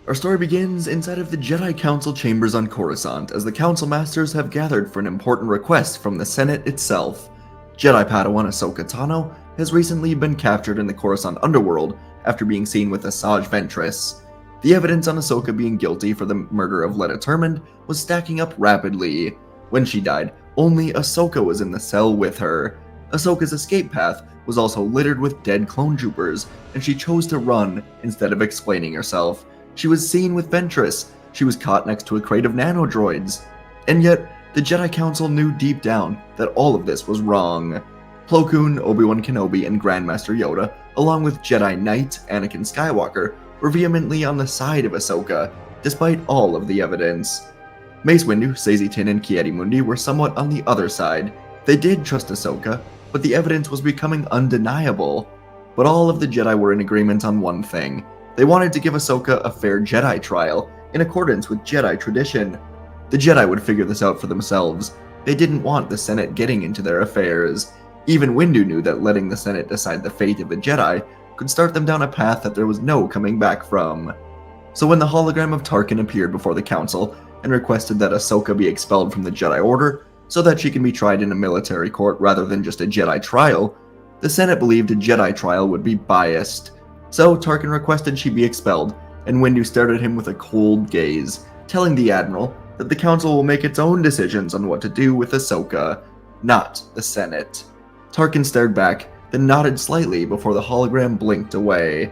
Our story begins inside of the Jedi Council chambers on Coruscant as the Council Masters have gathered for an important request from the Senate itself. Jedi Padawan Ahsoka Tano has recently been captured in the Coruscant underworld after being seen with Asajj Ventress. The evidence on Ahsoka being guilty for the murder of Letta Termund was stacking up rapidly. When she died, only Ahsoka was in the cell with her. Ahsoka's escape path was also littered with dead clone troopers, and she chose to run instead of explaining herself. She was seen with Ventress. She was caught next to a crate of nanodroids. And yet, the Jedi Council knew deep down that all of this was wrong. Plo Koon, Obi-Wan Kenobi, and Grandmaster Yoda, along with Jedi Knight Anakin Skywalker, were vehemently on the side of Ahsoka, despite all of the evidence. Mace Windu, Saesee Tiin, and Ki-Adi-Mundi were somewhat on the other side. They did trust Ahsoka, but the evidence was becoming undeniable. But all of the Jedi were in agreement on one thing. They wanted to give Ahsoka a fair Jedi trial, in accordance with Jedi tradition. The Jedi would figure this out for themselves. They didn't want the Senate getting into their affairs. Even Windu knew that letting the Senate decide the fate of the Jedi could start them down a path that there was no coming back from. So when the hologram of Tarkin appeared before the Council and requested that Ahsoka be expelled from the Jedi Order so that she can be tried in a military court rather than just a Jedi trial, the Senate believed a Jedi trial would be biased. So Tarkin requested she be expelled, and Windu stared at him with a cold gaze, telling the Admiral that the Council will make its own decisions on what to do with Ahsoka, not the Senate. Tarkin stared back, then nodded slightly before the hologram blinked away.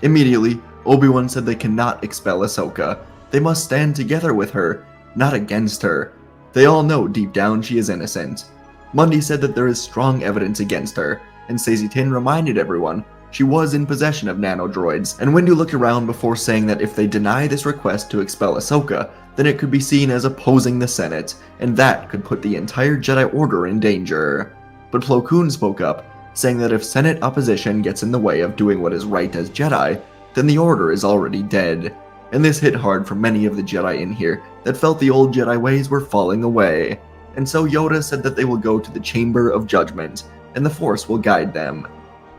Immediately, Obi-Wan said they cannot expel Ahsoka. They must stand together with her, not against her. They all know deep down she is innocent. Mundi said that there is strong evidence against her, and Saesee Tiin reminded everyone she was in possession of nanodroids, and Windu looked around before saying that if they deny this request to expel Ahsoka, then it could be seen as opposing the Senate, and that could put the entire Jedi Order in danger. But Plo Koon spoke up, saying that if Senate opposition gets in the way of doing what is right as Jedi, then the Order is already dead. And this hit hard for many of the Jedi in here that felt the old Jedi ways were falling away. And so Yoda said that they will go to the Chamber of Judgment, and the Force will guide them.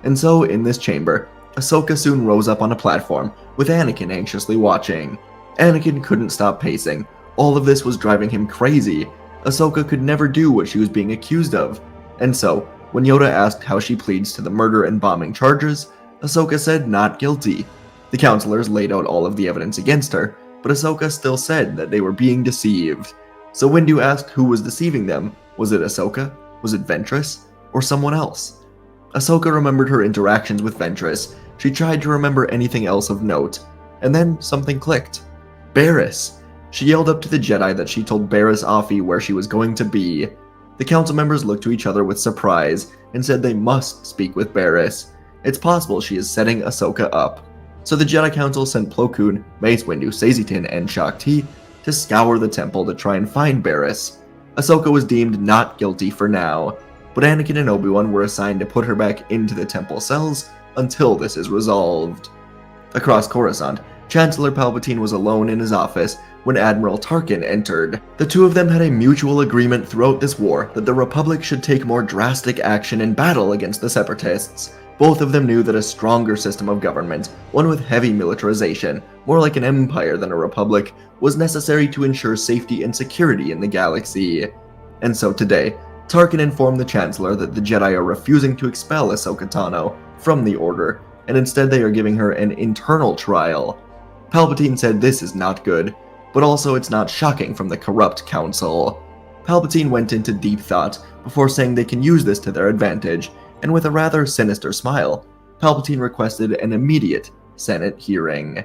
And so, in this chamber, Ahsoka soon rose up on a platform, with Anakin anxiously watching. Anakin couldn't stop pacing. All of this was driving him crazy. Ahsoka could never do what she was being accused of. And so, when Yoda asked how she pleads to the murder and bombing charges, Ahsoka said not guilty. The counselors laid out all of the evidence against her, but Ahsoka still said that they were being deceived. So Windu asked who was deceiving them. Was it Ahsoka? Was it Ventress? Or someone else? Ahsoka remembered her interactions with Ventress. She tried to remember anything else of note. And then something clicked. Barriss. She yelled up to the Jedi that she told Barriss Offee where she was going to be. The council members looked to each other with surprise and said they must speak with Barriss. It's possible she is setting Ahsoka up. So the Jedi Council sent Plo Koon, Mace Windu, Saesee Tiin, and Shaak Ti to scour the temple to try and find Barriss. Ahsoka was deemed not guilty for now, but Anakin and Obi-Wan were assigned to put her back into the temple cells until this is resolved. Across Coruscant, Chancellor Palpatine was alone in his office when Admiral Tarkin entered. The two of them had a mutual agreement throughout this war that the Republic should take more drastic action in battle against the Separatists. Both of them knew that a stronger system of government, one with heavy militarization, more like an empire than a republic, was necessary to ensure safety and security in the galaxy. And so today, Tarkin informed the Chancellor that the Jedi are refusing to expel Ahsoka Tano from the Order, and instead they are giving her an internal trial. Palpatine said this is not good, but also it's not shocking from the corrupt Council. Palpatine went into deep thought before saying they can use this to their advantage, and with a rather sinister smile, Palpatine requested an immediate Senate hearing.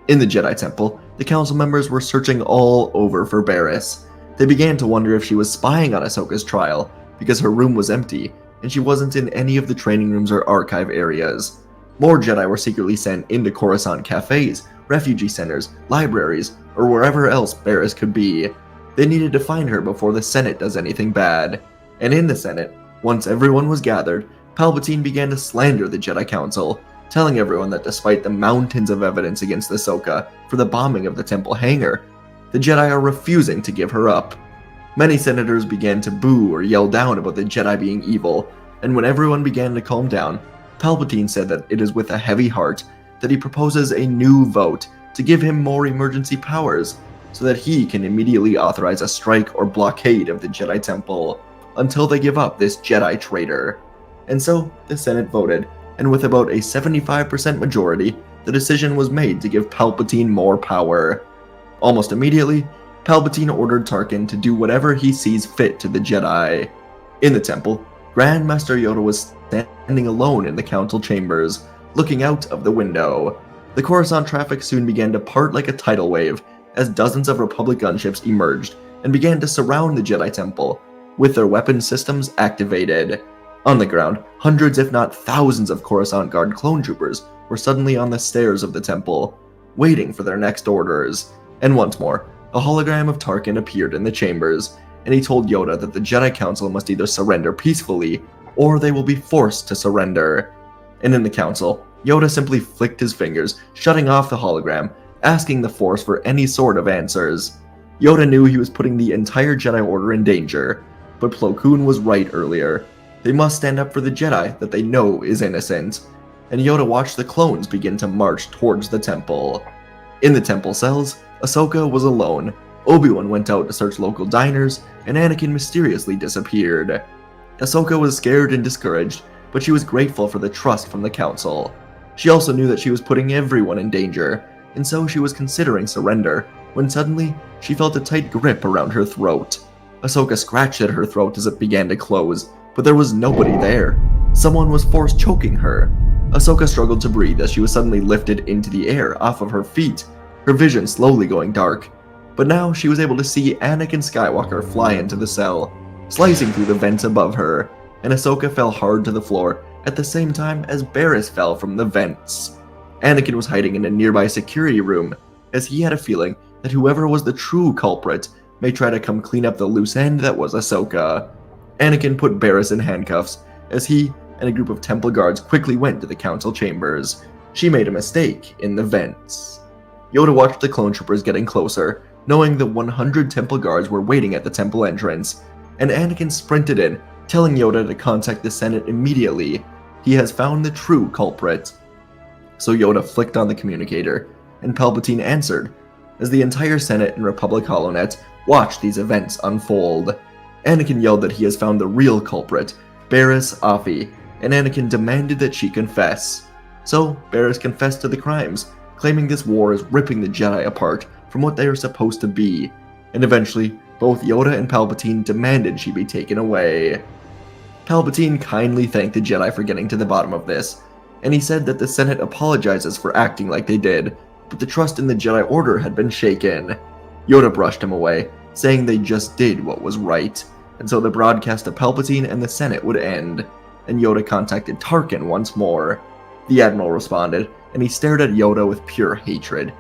In the Jedi Temple, the Council members were searching all over for Barriss. They began to wonder if she was spying on Ahsoka's trial, because her room was empty, and she wasn't in any of the training rooms or archive areas. More Jedi were secretly sent into Coruscant cafes, refugee centers, libraries, or wherever else Barriss could be. They needed to find her before the Senate does anything bad. And in the Senate, once everyone was gathered, Palpatine began to slander the Jedi Council, telling everyone that despite the mountains of evidence against Ahsoka for the bombing of the temple hangar, the Jedi are refusing to give her up. Many senators began to boo or yell down about the Jedi being evil, and when everyone began to calm down, Palpatine said that it is with a heavy heart that he proposes a new vote to give him more emergency powers so that he can immediately authorize a strike or blockade of the Jedi Temple until they give up this Jedi traitor. And so the Senate voted, and with about a 75% majority, the decision was made to give Palpatine more power. Almost immediately, Palpatine ordered Tarkin to do whatever he sees fit to the Jedi. In the temple, Grand Master Yoda was standing alone in the council chambers, looking out of the window. The Coruscant traffic soon began to part like a tidal wave as dozens of Republic gunships emerged and began to surround the Jedi Temple, with their weapon systems activated. On the ground, hundreds if not thousands of Coruscant Guard clone troopers were suddenly on the stairs of the temple, waiting for their next orders. And once more, a hologram of Tarkin appeared in the chambers, and he told Yoda that the Jedi Council must either surrender peacefully, or they will be forced to surrender. And in the council, Yoda simply flicked his fingers, shutting off the hologram, asking the Force for any sort of answers. Yoda knew he was putting the entire Jedi Order in danger, but Plo Koon was right earlier. They must stand up for the Jedi that they know is innocent. And Yoda watched the clones begin to march towards the temple. In the temple cells, Ahsoka was alone. Obi-Wan went out to search local diners, and Anakin mysteriously disappeared. Ahsoka was scared and discouraged, but she was grateful for the trust from the council. She also knew that she was putting everyone in danger, and so she was considering surrender, when suddenly she felt a tight grip around her throat. Ahsoka scratched at her throat as it began to close, but there was nobody there. Someone was force choking her. Ahsoka struggled to breathe as she was suddenly lifted into the air off of her feet, her vision slowly going dark. But now she was able to see Anakin Skywalker fly into the cell, slicing through the vents above her, and Ahsoka fell hard to the floor at the same time as Barriss fell from the vents. Anakin was hiding in a nearby security room, as he had a feeling that whoever was the true culprit may try to come clean up the loose end that was Ahsoka. Anakin put Barriss in handcuffs, as he and a group of temple guards quickly went to the council chambers. She made a mistake in the vents. Yoda watched the clone troopers getting closer, knowing that 100 temple guards were waiting at the temple entrance, and Anakin sprinted in, telling Yoda to contact the Senate immediately. He has found the true culprit. So Yoda flicked on the communicator, and Palpatine answered, as the entire Senate and Republic HoloNet watched these events unfold. Anakin yelled that he has found the real culprit, Barriss Offee, and Anakin demanded that she confess. So Barriss confessed to the crimes, claiming this war is ripping the Jedi apart from what they are supposed to be, and eventually both Yoda and Palpatine demanded she be taken away. Palpatine kindly thanked the Jedi for getting to the bottom of this, and he said that the Senate apologizes for acting like they did, but the trust in the Jedi Order had been shaken. Yoda brushed him away, saying they just did what was right, and so the broadcast of Palpatine and the Senate would end, and Yoda contacted Tarkin once more. The Admiral responded, and he stared at Yoda with pure hatred.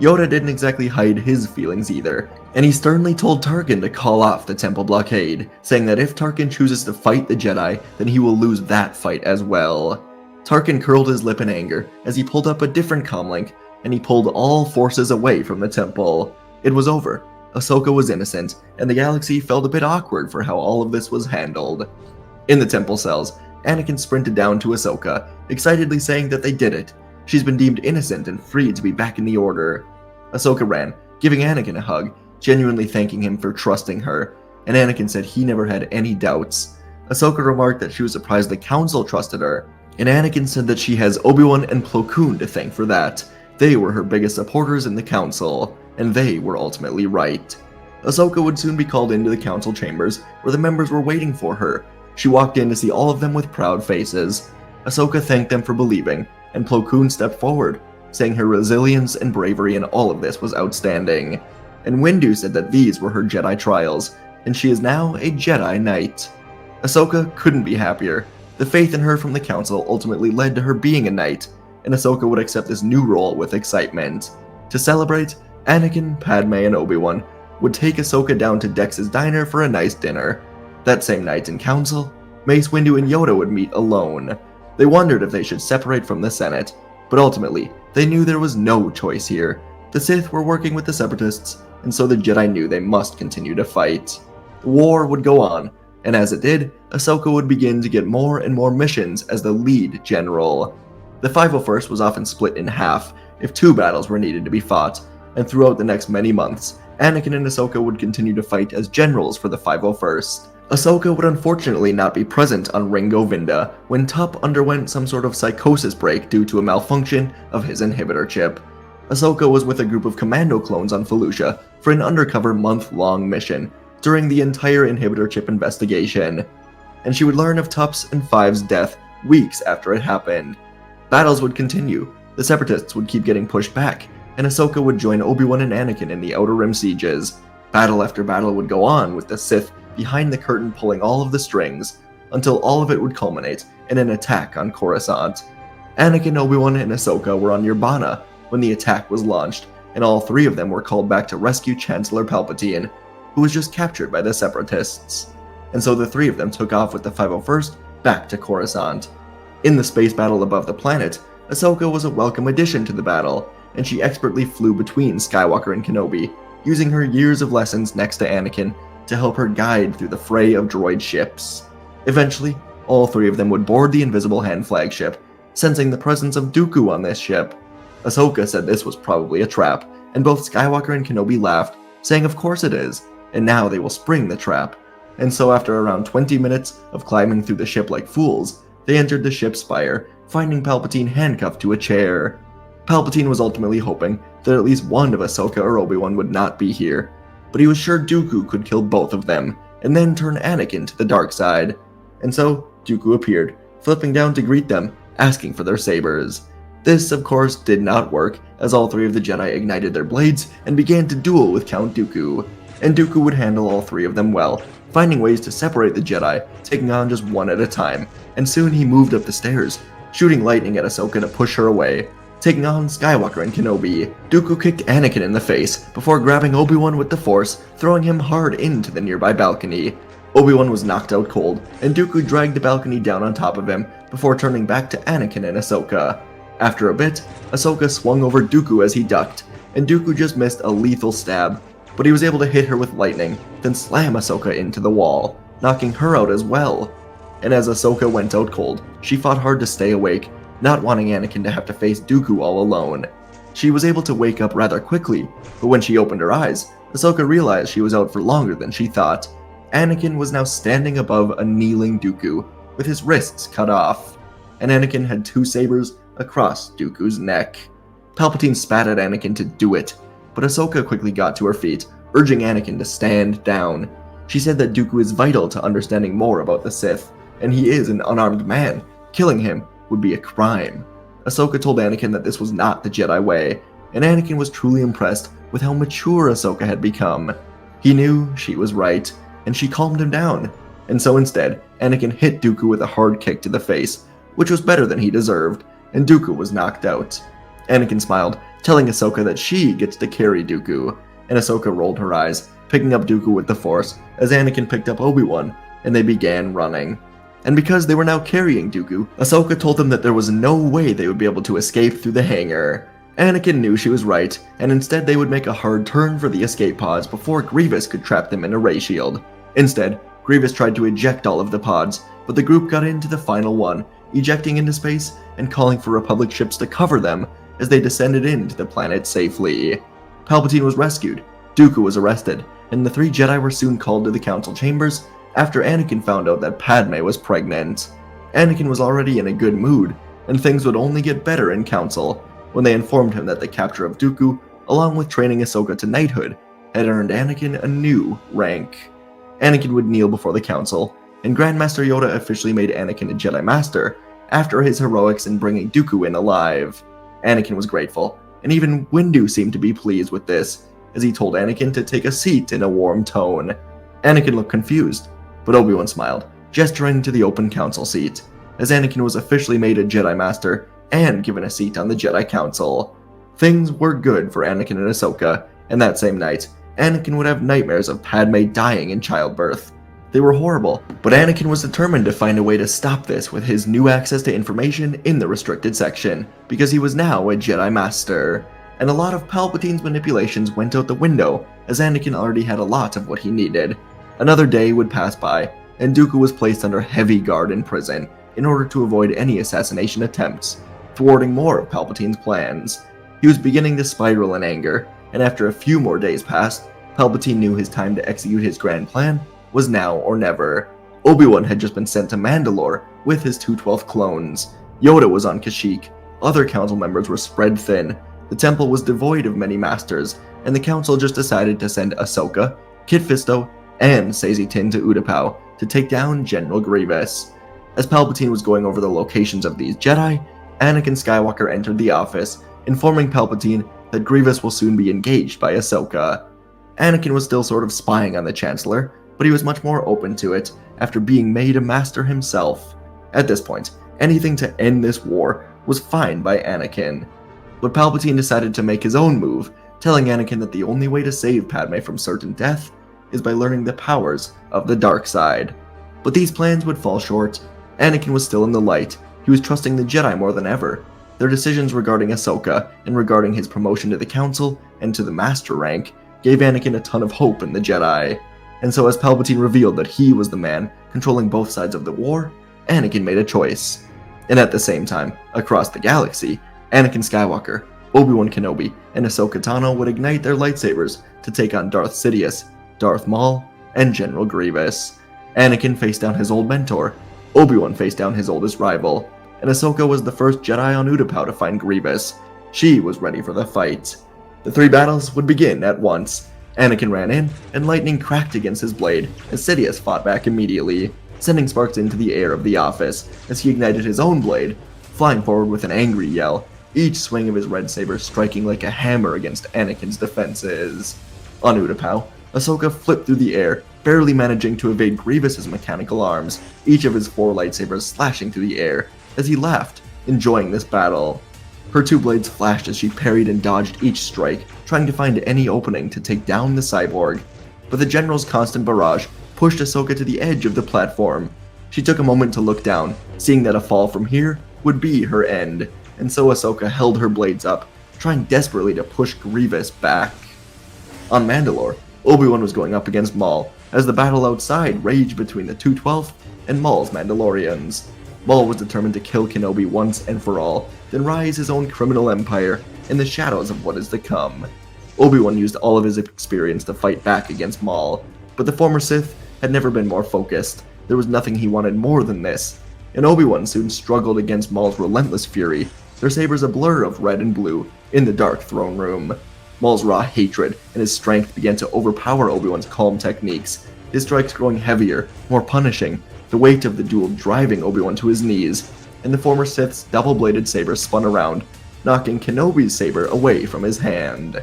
Yoda didn't exactly hide his feelings either, and he sternly told Tarkin to call off the temple blockade, saying that if Tarkin chooses to fight the Jedi, then he will lose that fight as well. Tarkin curled his lip in anger as he pulled up a different comlink, and he pulled all forces away from the temple. It was over. Ahsoka was innocent, and the galaxy felt a bit awkward for how all of this was handled. In the temple cells, Anakin sprinted down to Ahsoka, excitedly saying that they did it. She's been deemed innocent and free to be back in the Order. Ahsoka ran, giving Anakin a hug, genuinely thanking him for trusting her, and Anakin said he never had any doubts. Ahsoka remarked that she was surprised the Council trusted her, and Anakin said that she has Obi-Wan and Plo Koon to thank for that. They were her biggest supporters in the Council, and they were ultimately right. Ahsoka would soon be called into the Council chambers, where the members were waiting for her. She walked in to see all of them with proud faces. Ahsoka thanked them for believing, and Plo Koon stepped forward, saying her resilience and bravery in all of this was outstanding. And Windu said that these were her Jedi trials, and she is now a Jedi Knight. Ahsoka couldn't be happier. The faith in her from the Council ultimately led to her being a Knight, and Ahsoka would accept this new role with excitement. To celebrate, Anakin, Padme, and Obi-Wan would take Ahsoka down to Dex's diner for a nice dinner. That same night in Council, Mace Windu and Yoda would meet alone. They wondered if they should separate from the Senate, but ultimately, they knew there was no choice here. The Sith were working with the Separatists, and so the Jedi knew they must continue to fight. The war would go on, and as it did, Ahsoka would begin to get more and more missions as the lead general. The 501st was often split in half, if 2 battles were needed to be fought, and throughout the next many months, Anakin and Ahsoka would continue to fight as generals for the 501st. Ahsoka would unfortunately not be present on Ringo Vinda when Tup underwent some sort of psychosis break due to a malfunction of his inhibitor chip. Ahsoka was with a group of commando clones on Felucia for an undercover month-long mission during the entire inhibitor chip investigation, and she would learn of Tup's and Five's death weeks after it happened. Battles would continue, the Separatists would keep getting pushed back, and Ahsoka would join Obi-Wan and Anakin in the Outer Rim sieges. Battle after battle would go on, with the Sith behind the curtain pulling all of the strings, until all of it would culminate in an attack on Coruscant. Anakin, Obi-Wan, and Ahsoka were on Nirvana when the attack was launched, and all 3 of them were called back to rescue Chancellor Palpatine, who was just captured by the Separatists. And so the 3 of them took off with the 501st back to Coruscant. In the space battle above the planet, Ahsoka was a welcome addition to the battle, and she expertly flew between Skywalker and Kenobi, using her years of lessons next to Anakin to help her guide through the fray of droid ships. Eventually, all 3 of them would board the Invisible Hand flagship, sensing the presence of Dooku on this ship. Ahsoka said this was probably a trap, and both Skywalker and Kenobi laughed, saying of course it is, and now they will spring the trap. And so after around 20 minutes of climbing through the ship like fools, they entered the ship's spire, finding Palpatine handcuffed to a chair. Palpatine was ultimately hoping that at least one of Ahsoka or Obi-Wan would not be here, but he was sure Dooku could kill both of them, and then turn Anakin to the dark side. And so, Dooku appeared, flipping down to greet them, asking for their sabers. This, of course, did not work, as all 3 of the Jedi ignited their blades and began to duel with Count Dooku, and Dooku would handle all 3 of them well, finding ways to separate the Jedi, taking on just one at a time, and soon he moved up the stairs, shooting lightning at Ahsoka to push her away. Taking on Skywalker and Kenobi, Dooku kicked Anakin in the face before grabbing Obi-Wan with the Force, throwing him hard into the nearby balcony. Obi-Wan was knocked out cold, and Dooku dragged the balcony down on top of him before turning back to Anakin and Ahsoka. After a bit, Ahsoka swung over Dooku as he ducked, and Dooku just missed a lethal stab, but he was able to hit her with lightning, then slam Ahsoka into the wall, knocking her out as well. And as Ahsoka went out cold, she fought hard to stay awake, not wanting Anakin to have to face Dooku all alone. She was able to wake up rather quickly, but when she opened her eyes, Ahsoka realized she was out for longer than she thought. Anakin was now standing above a kneeling Dooku, with his wrists cut off, and Anakin had 2 sabers across Dooku's neck. Palpatine spat at Anakin to do it, but Ahsoka quickly got to her feet, urging Anakin to stand down. She said that Dooku is vital to understanding more about the Sith, and he is an unarmed man. Killing him would be a crime. Ahsoka told Anakin that this was not the Jedi way, and Anakin was truly impressed with how mature Ahsoka had become. He knew she was right, and she calmed him down, and so instead, Anakin hit Dooku with a hard kick to the face, which was better than he deserved, and Dooku was knocked out. Anakin smiled, telling Ahsoka that she gets to carry Dooku, and Ahsoka rolled her eyes, picking up Dooku with the Force, as Anakin picked up Obi-Wan, and they began running. And because they were now carrying Dooku, Ahsoka told them that there was no way they would be able to escape through the hangar. Anakin knew she was right, and instead they would make a hard turn for the escape pods before Grievous could trap them in a ray shield. Instead, Grievous tried to eject all of the pods, but the group got into the final one, ejecting into space and calling for Republic ships to cover them as they descended into the planet safely. Palpatine was rescued, Dooku was arrested, and the 3 Jedi were soon called to the council chambers after Anakin found out that Padme was pregnant. Anakin was already in a good mood, and things would only get better in council when they informed him that the capture of Dooku, along with training Ahsoka to knighthood, had earned Anakin a new rank. Anakin would kneel before the council, and Grandmaster Yoda officially made Anakin a Jedi Master after his heroics in bringing Dooku in alive. Anakin was grateful, and even Windu seemed to be pleased with this, as he told Anakin to take a seat in a warm tone. Anakin looked confused, but Obi-Wan smiled, gesturing to the open council seat, as Anakin was officially made a Jedi Master and given a seat on the Jedi Council. Things were good for Anakin and Ahsoka, and that same night, Anakin would have nightmares of Padme dying in childbirth. They were horrible, but Anakin was determined to find a way to stop this with his new access to information in the restricted section, because he was now a Jedi Master. And a lot of Palpatine's manipulations went out the window, as Anakin already had a lot of what he needed. Another day would pass by, and Dooku was placed under heavy guard in prison in order to avoid any assassination attempts, thwarting more of Palpatine's plans. He was beginning to spiral in anger, and after a few more days passed, Palpatine knew his time to execute his grand plan was now or never. Obi-Wan had just been sent to Mandalore with his 212th clones. Yoda was on Kashyyyk. Other council members were spread thin. The temple was devoid of many masters, and the council just decided to send Ahsoka, Kit Fisto, and Saesee Tiin to Utapau to take down General Grievous. As Palpatine was going over the locations of these Jedi, Anakin Skywalker entered the office, informing Palpatine that Grievous will soon be engaged by Ahsoka. Anakin was still sort of spying on the Chancellor, but he was much more open to it after being made a master himself. At this point, anything to end this war was fine by Anakin. But Palpatine decided to make his own move, telling Anakin that the only way to save Padme from certain death is by learning the powers of the dark side. But these plans would fall short. Anakin was still in the light. He was trusting the Jedi more than ever. Their decisions regarding Ahsoka and regarding his promotion to the Council and to the Master rank gave Anakin a ton of hope in the Jedi. And so as Palpatine revealed that he was the man controlling both sides of the war, Anakin made a choice. And at the same time, across the galaxy, Anakin Skywalker, Obi-Wan Kenobi, and Ahsoka Tano would ignite their lightsabers to take on Darth Sidious, Darth Maul, and General Grievous. Anakin faced down his old mentor, Obi-Wan faced down his oldest rival, and Ahsoka was the first Jedi on Utapau to find Grievous. She was ready for the fight. The three battles would begin at once. Anakin ran in, and lightning cracked against his blade as Sidious fought back immediately, sending sparks into the air of the office as he ignited his own blade, flying forward with an angry yell, each swing of his red saber striking like a hammer against Anakin's defenses. On Utapau, Ahsoka flipped through the air, barely managing to evade Grievous's mechanical arms, each of his 4 lightsabers slashing through the air, as he laughed, enjoying this battle. Her 2 blades flashed as she parried and dodged each strike, trying to find any opening to take down the cyborg. But the general's constant barrage pushed Ahsoka to the edge of the platform. She took a moment to look down, seeing that a fall from here would be her end, and so Ahsoka held her blades up, trying desperately to push Grievous back. On Mandalore, Obi-Wan was going up against Maul, as the battle outside raged between the 212th and Maul's Mandalorians. Maul was determined to kill Kenobi once and for all, then rise his own criminal empire in the shadows of what is to come. Obi-Wan used all of his experience to fight back against Maul, but the former Sith had never been more focused. There was nothing he wanted more than this, and Obi-Wan soon struggled against Maul's relentless fury, their sabers a blur of red and blue in the dark throne room. Maul's raw hatred and his strength began to overpower Obi-Wan's calm techniques, his strikes growing heavier, more punishing, the weight of the duel driving Obi-Wan to his knees, and the former Sith's double-bladed saber spun around, knocking Kenobi's saber away from his hand.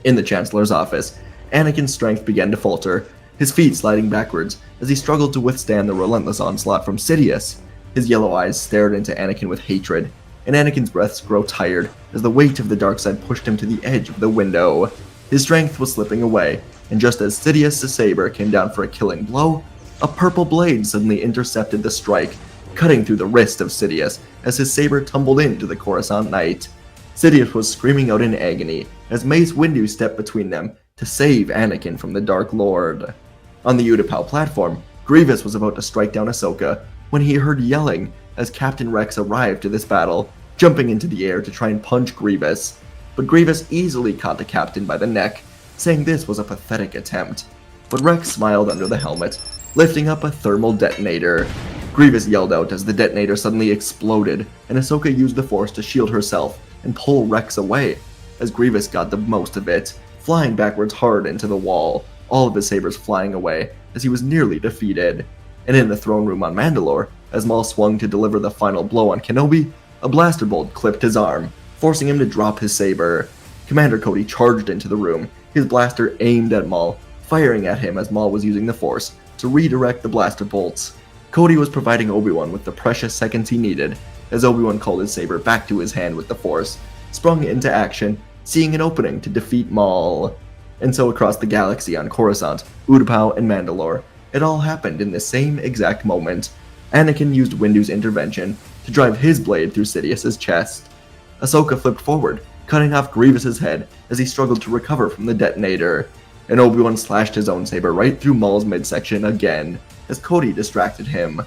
In the Chancellor's office, Anakin's strength began to falter, his feet sliding backwards as he struggled to withstand the relentless onslaught from Sidious. His yellow eyes stared into Anakin with hatred, and Anakin's breaths grew tired as the weight of the dark side pushed him to the edge of the window. His strength was slipping away, and just as Sidious's saber came down for a killing blow, a purple blade suddenly intercepted the strike, cutting through the wrist of Sidious as his saber tumbled into the Coruscant Knight. Sidious was screaming out in agony as Mace Windu stepped between them to save Anakin from the Dark Lord. On the Utapau platform, Grievous was about to strike down Ahsoka when he heard yelling as Captain Rex arrived to this battle, jumping into the air to try and punch Grievous. But Grievous easily caught the captain by the neck, saying this was a pathetic attempt. But Rex smiled under the helmet, lifting up a thermal detonator. Grievous yelled out as the detonator suddenly exploded, and Ahsoka used the Force to shield herself and pull Rex away, as Grievous got the most of it, flying backwards hard into the wall, all of his sabers flying away as he was nearly defeated. And in the throne room on Mandalore, as Maul swung to deliver the final blow on Kenobi, a blaster bolt clipped his arm, forcing him to drop his saber. Commander Cody charged into the room, his blaster aimed at Maul, firing at him as Maul was using the Force to redirect the blaster bolts. Cody was providing Obi-Wan with the precious seconds he needed, as Obi-Wan called his saber back to his hand with the Force, sprung into action, seeing an opening to defeat Maul. And so across the galaxy on Coruscant, Utapau, and Mandalore, it all happened in the same exact moment. Anakin used Windu's intervention to drive his blade through Sidious's chest. Ahsoka flipped forward, cutting off Grievous's head as he struggled to recover from the detonator. And Obi-Wan slashed his own saber right through Maul's midsection again, as Cody distracted him.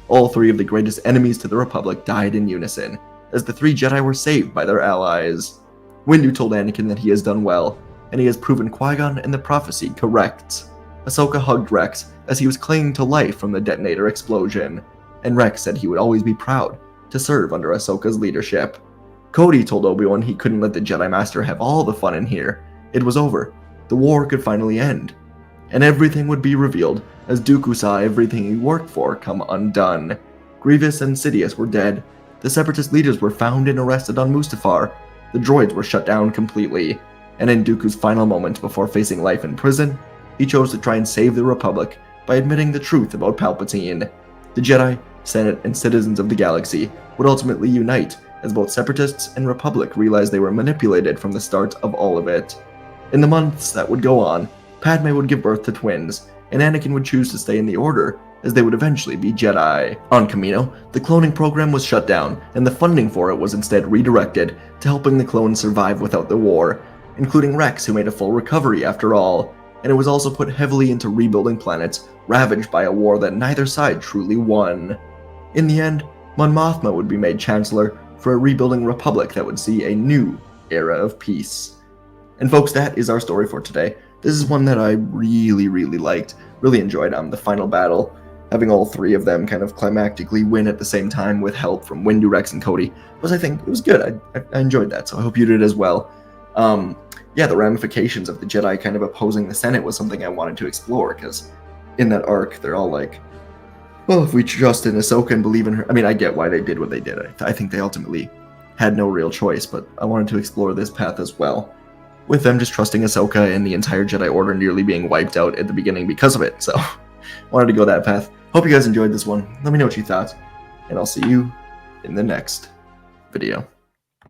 All 3 of the greatest enemies to the Republic died in unison, as the 3 Jedi were saved by their allies. Windu told Anakin that he has done well, and he has proven Qui-Gon and the prophecy correct. Ahsoka hugged Rex as he was clinging to life from the detonator explosion, and Rex said he would always be proud to serve under Ahsoka's leadership. Cody told Obi-Wan he couldn't let the Jedi Master have all the fun in here. It was over. The war could finally end. And everything would be revealed as Dooku saw everything he worked for come undone. Grievous and Sidious were dead. The Separatist leaders were found and arrested on Mustafar. The droids were shut down completely. And in Dooku's final moment before facing life in prison, he chose to try and save the Republic by admitting the truth about Palpatine. The Jedi, Senate, and citizens of the galaxy would ultimately unite as both Separatists and Republic realized they were manipulated from the start of all of it. In the months that would go on, Padme would give birth to twins, and Anakin would choose to stay in the Order, as they would eventually be Jedi. On Kamino, the cloning program was shut down, and the funding for it was instead redirected to helping the clones survive without the war, including Rex, who made a full recovery after all, and it was also put heavily into rebuilding planets ravaged by a war that neither side truly won. In the end, Mon Mothma would be made Chancellor for a rebuilding Republic that would see a new era of peace. And folks, that is our story for today. This is one that I really liked, really enjoyed. The final battle, having all three of them kind of climactically win at the same time with help from Windu, Rex, and Cody, I think it was good. I enjoyed that, so I hope you did as well. The ramifications of the Jedi kind of opposing the Senate was something I wanted to explore, because in that arc, they're all like, well, if we trust in Ahsoka and believe in her... I mean, I get why they did what they did. I think they ultimately had no real choice, but I wanted to explore this path as well, with them just trusting Ahsoka and the entire Jedi Order nearly being wiped out at the beginning because of it, so wanted to go that path. Hope you guys enjoyed this one. Let me know what you thought, and I'll see you in the next video.